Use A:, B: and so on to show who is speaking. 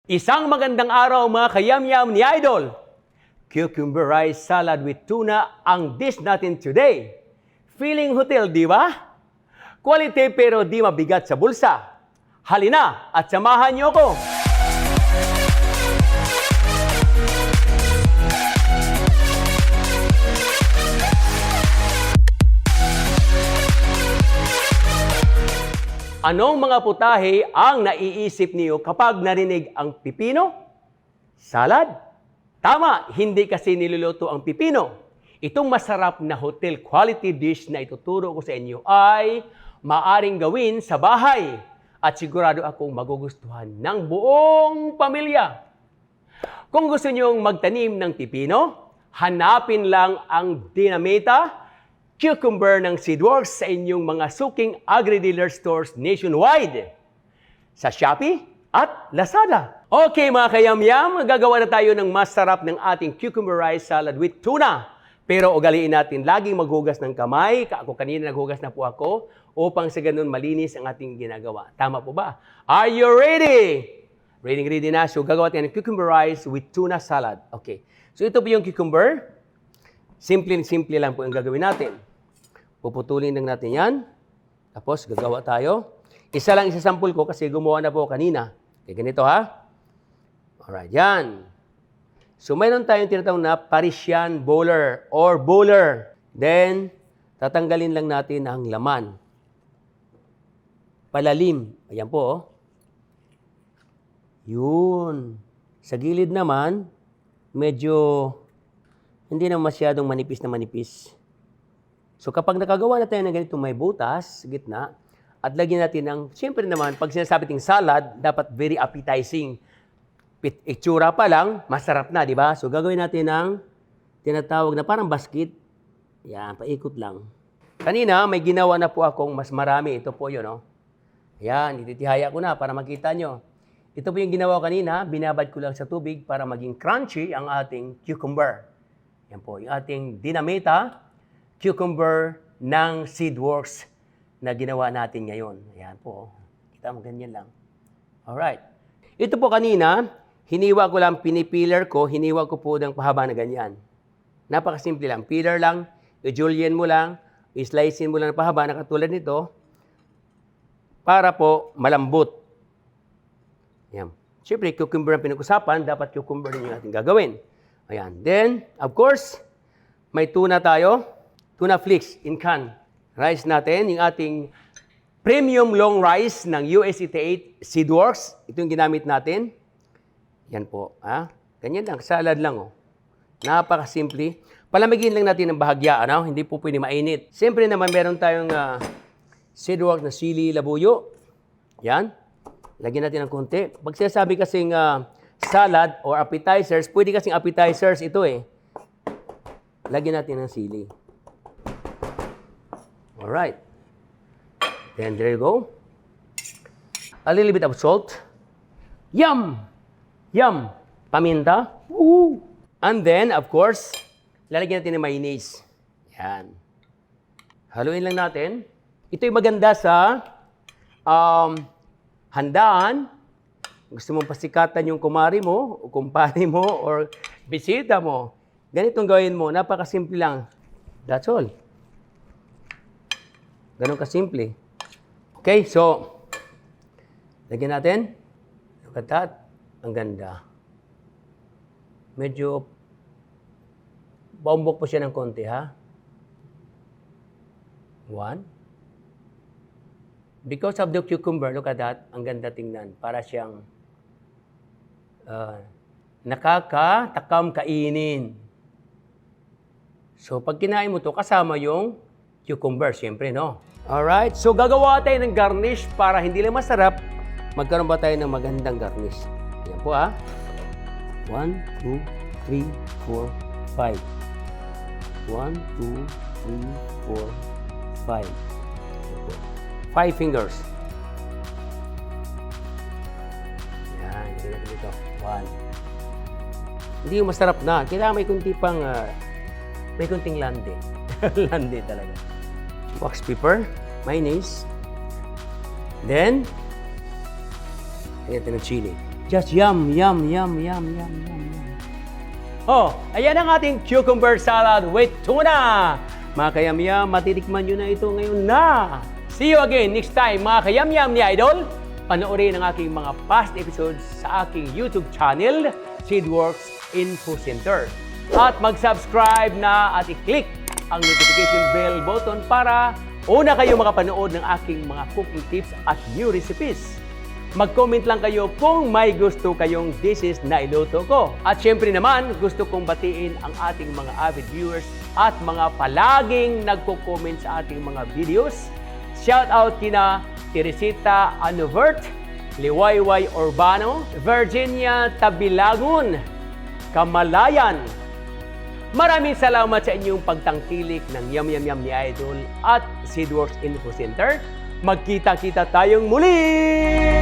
A: Isang magandang araw mga kayamyam ni Idol. Cucumber rice salad with tuna ang dish natin today. Feeling hotel, di ba? Quality pero di mabigat sa bulsa. Halina at samahan niyo ko. Anong mga putahe ang naiisip niyo kapag narinig ang pipino? Salad? Tama, hindi kasi niluluto ang pipino. Itong masarap na hotel quality dish na ituturo ko sa inyo ay maaring gawin sa bahay at sigurado akong magugustuhan ng buong pamilya. Kung gusto niyong magtanim ng pipino, hanapin lang ang dinamita cucumber ng Seedworks sa inyong mga suking agri-dealer stores nationwide, sa Shopee at Lazada. Okay mga kayamyam, gagawa na tayo ng masarap ng ating cucumber rice salad with tuna. Pero ugaliin natin laging maghugas ng kamay. Ako kanina naghugas na po ako upang sa ganun malinis ang ating ginagawa. Tama po ba? Are you ready? Ready na. So gagawa tayo ng cucumber rice with tuna salad. Okay. So ito po yung cucumber. Simple lang po yung gagawin natin. Puputulin lang natin yan. Tapos gagawa tayo. Isa lang isasample ko kasi gumawa na po kanina. Okay, ganito ha. Alright, yan. So mayroon tayong tinatawag na Parisian bowler or bowler. Then, tatanggalin lang natin ang laman. Palalim. Ayan po oh. Yun. Sa gilid naman, medyo hindi na masyadong manipis na manipis. So kapag nakagawa na tayo ng ganitong may butas, gitna, at lagyan natin ng, siyempre naman, pag sinasabi ting salad, dapat very appetizing. Itsura pa lang, masarap na, di ba? So gagawin natin ng tinatawag na parang basket. Yan, paikot lang. Kanina, may ginawa na po akong mas marami. Ito po yun, no? Yan, ititihaya ko na para makita nyo. Ito po yung ginawa ko kanina, binabad ko lang sa tubig para maging crunchy ang ating cucumber. Yan po, yung ating dinamita, cucumber ng Seedworks na ginawa natin ngayon. Ayan po. Kita mo, ganyan lang. Alright. Ito po kanina, hiniwa ko lang, pinipiler ko, hiniwa ko po ng pahaba na ganyan. Napakasimple lang. Peeler lang, i-julienne mo lang, i-slicein mo lang ng pahaba na katulad nito para po malambot. Ayan. Siyempre, cucumber ang pinag-usapan, dapat cucumber din yung ating gagawin. Ayan. Then, of course, may tuna tayo. Tuna flakes in can. Rice natin, yung ating premium long rice ng US88 Seedworks. Ito yung ginamit natin. Yan po. Ha? Ganyan lang, salad lang. Oh. Napakasimple. Palamigin lang natin ng bahagya. Ano? Hindi po pwede mainit. Siyempre naman, meron tayong Seedworks na sili labuyo. Yan. Lagyan natin ng konti. Pag sinasabi kasing salad or appetizers, pwede kasing appetizers ito eh. Lagyan natin ng sili. Alright. Then there you go. A little bit of salt. Yum! Yum! Paminta. Woo! And then, of course, lalagyan natin ng mayonnaise. Yan. Haluin lang natin. Ito'y maganda sa handaan. Gusto mong pasikatan yung kumari mo, o kumpare mo, or bisita mo. Ganitong gawin mo. Napakasimple lang. That's all. Ganun kasimple. Okay, so, lagyan natin. Look at that. Ang ganda. Medyo, baumbok po siya ng konti, ha? One. Because of the cucumber, look at that. Ang ganda tingnan. Para siyang nakakatakam kainin. So, pag kinain mo to kasama yung cucumber, siyempre, no? Alright, so gagawa tayo ng garnish para hindi lang masarap, magkaroon ba tayo ng magandang garnish. Yan po, ha? 1, 2, 3, 4, 5. 1, 2, 3, 4, 5. 5 fingers. Yan, hindi natin dito. 1. Hindi yung masarap na. Kailangan may kunti pang, may kunting lande. Lande talaga. Wax pepper, mayonnaise. Then, lagyan natin ng chili. Just yum, yum, yum, yum, yum, yum, yum. Oh, ayan ang ating cucumber salad with tuna. Mga kayamyam, matitikman nyo na ito ngayon na. See you again next time, mga kayamyam ni Idol. Panoorin ang aking mga past episodes sa aking YouTube channel, Seedworks Info Center. At mag-subscribe na at i-click ang notification bell button para una kayo makapanood ng aking mga cooking tips at new recipes. Mag-comment lang kayo kung may gusto kayong dishes na iluto ko. At syempre naman, gusto kong batiin ang ating mga avid viewers at mga palaging nagko-comment sa ating mga videos. Shout out kina Teresita Anovert, YYI Urbano, Virginia Tabilagun, Kamalayan. Maraming salamat sa inyong pagtangkilik ng Yum Yum Yum ni Idol at Seedworks Info Center. Magkita-kita tayong muli!